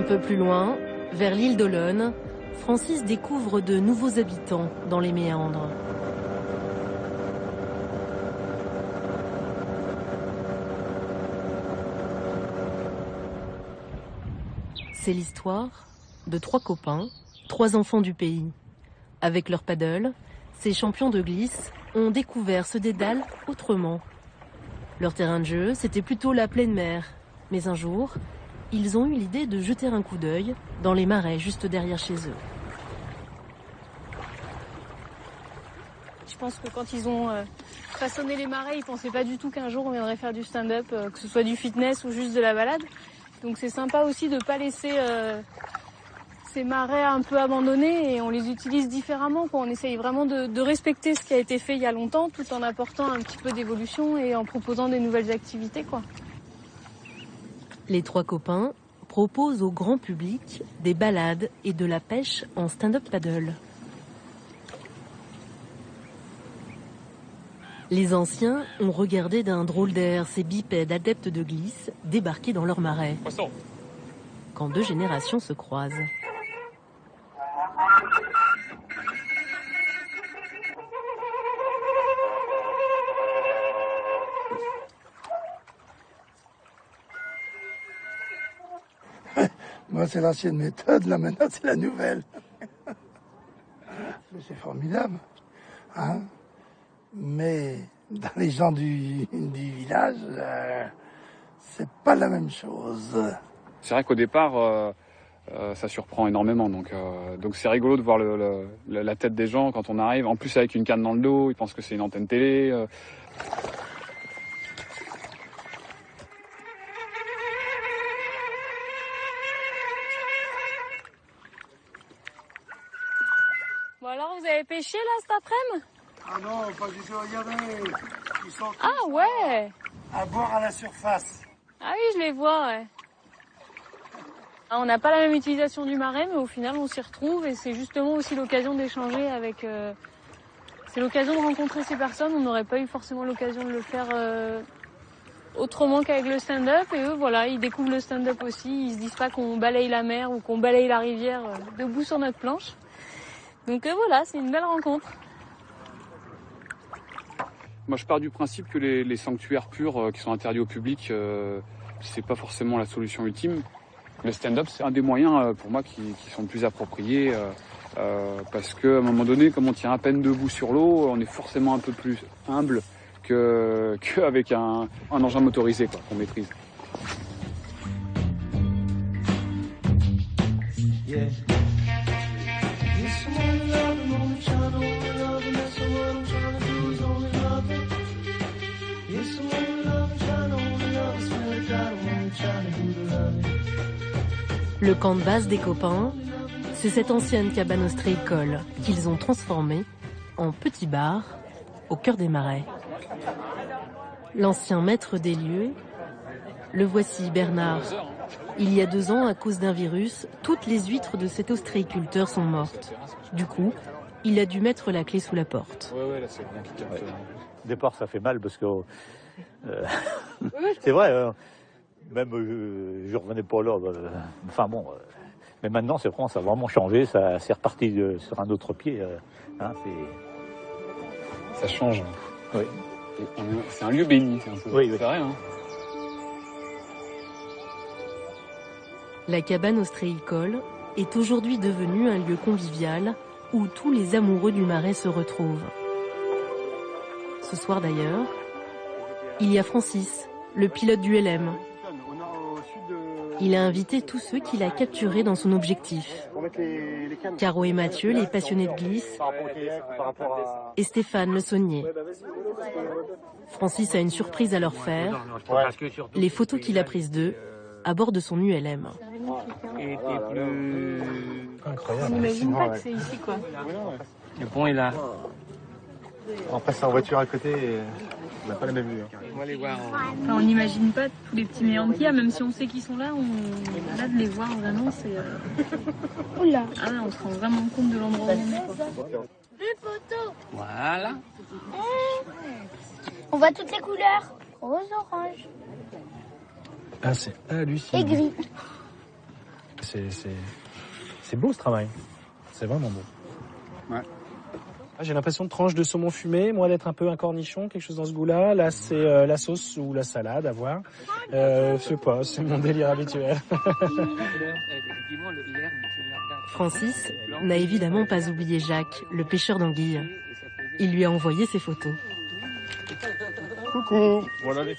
peu plus loin, vers l'île d'Olonne, Francis découvre de nouveaux habitants dans les méandres. C'est l'histoire de 3 copains, 3 enfants du pays. Avec leur paddle, ces champions de glisse ont découvert ce dédale autrement. Leur terrain de jeu, c'était plutôt la pleine mer. Mais un jour, ils ont eu l'idée de jeter un coup d'œil dans les marais juste derrière chez eux. Je pense que quand ils ont façonné les marais, ils pensaient pas du tout qu'un jour on viendrait faire du stand-up, que ce soit du fitness ou juste de la balade. Donc c'est sympa aussi de pas laisser ces marais un peu abandonnés et on les utilise différemment, quoi. On essaye vraiment de respecter ce qui a été fait il y a longtemps tout en apportant un petit peu d'évolution et en proposant des nouvelles activités, quoi. Les 3 copains proposent au grand public des balades et de la pêche en stand-up paddle. Les anciens ont regardé d'un drôle d'air ces bipèdes adeptes de glisse débarquer dans leur marais. Quand 2 générations se croisent. Moi, c'est l'ancienne méthode, là, maintenant, c'est la nouvelle. C'est formidable, hein. Mais dans les gens du village, c'est pas la même chose. C'est vrai qu'au départ, ça surprend énormément. Donc c'est rigolo de voir la tête des gens quand on arrive. En plus, avec une canne dans le dos, ils pensent que c'est une antenne télé. Bon alors, vous avez pêché là cet après-midi ? Ah non, pas du tout, regardez. Ils sont Ah ouais. À boire à la surface. Ah oui, je les vois, ouais. On n'a pas la même utilisation du marais, mais au final, on s'y retrouve et c'est justement aussi l'occasion d'échanger avec... c'est l'occasion de rencontrer ces personnes. On n'aurait pas eu forcément l'occasion de le faire autrement qu'avec le stand-up. Et eux, voilà, ils découvrent le stand-up aussi. Ils se disent pas qu'on balaye la mer ou qu'on balaye la rivière debout sur notre planche. Donc voilà, c'est une belle rencontre. Moi, je pars du principe que les sanctuaires purs qui sont interdits au public, c'est pas forcément la solution ultime. Le stand-up, c'est un des moyens pour moi qui sont plus appropriés parce qu'à un moment donné, comme on tient à peine debout sur l'eau, on est forcément un peu plus humble qu'avec un engin motorisé qu'on maîtrise. Yeah. Le camp de base des copains, c'est cette ancienne cabane ostréicole qu'ils ont transformée en petit bar au cœur des marais. L'ancien maître des lieux, le voici Bernard. Il y a 2 ans, à cause d'un virus, toutes les huîtres de cet ostréiculteur sont mortes. Du coup, il a dû mettre la clé sous la porte. Ouais, là, c'est rien qui capte. Au départ, ça fait mal parce que c'est vrai. Même je revenais pas là. Enfin bon, mais maintenant c'est France, ça a vraiment changé. Ça c'est reparti sur un autre pied. Hein, ça change. Oui. C'est un lieu béni. C'est un peu. Oui. C'est vrai. Hein. La cabane ostréicole est aujourd'hui devenue un lieu convivial où tous les amoureux du marais se retrouvent. Ce soir d'ailleurs, il y a Francis, le pilote du LM. Il a invité tous ceux qu'il a capturés dans son objectif. Caro et Mathieu, les passionnés de glisse, et Stéphane, le saunier. Francis a une surprise à leur faire, les photos qu'il a prises d'eux à bord de son ULM. On n'imagine pas que c'est ici, quoi. Le pont est là. On passe en voiture à côté et on n'a pas la même vue. On va aller voir. Enfin, on n'imagine pas tous les petits méandres qu'il y a, même si on sait qu'ils sont là, là de les voir vraiment, c'est... Oula. Ah ouais, on se rend vraiment compte de l'endroit où on est, quoi. Une photo. Voilà. On voit toutes les couleurs. Rose, orange. Ah, c'est hallucinant. Et gris. c'est beau ce travail. C'est vraiment beau. Ouais. J'ai l'impression de tranches de saumon fumé, moi d'être un peu un cornichon, quelque chose dans ce goût-là. Là, c'est la sauce ou la salade à voir. Je sais pas, c'est mon délire habituel. Francis n'a évidemment pas oublié Jacques, le pêcheur d'anguilles. Il lui a envoyé ses photos. Coucou, voilà les